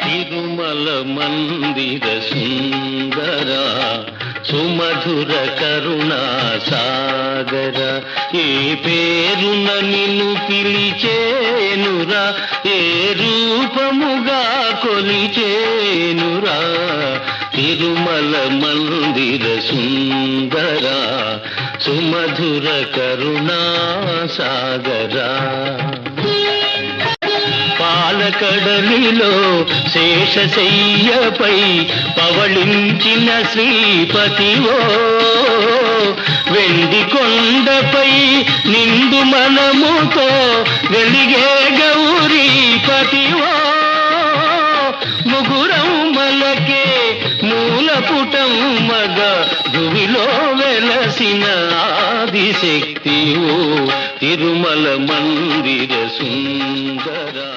తిరుమల మందిర సుందర సుమధుర కరుణా సాగర ఏ పేరున నిన్ను పిలిచేనురా ఏ రూపముగా కొలిచేనురా తిరుమల మందిర సుందర సుమధుర కరుణా సాగరా పాలకడలిలో శేషశయ్యపై పవళించిన శ్రీపతివో వెండి కొండపై నిండు మనముతో వెలిగే గౌరీపతివో ముగురం మలకే మూలపుటం మగ భువిలో వెలసిన ఆదిశక్తివో తిరుమల మందిర సుందరా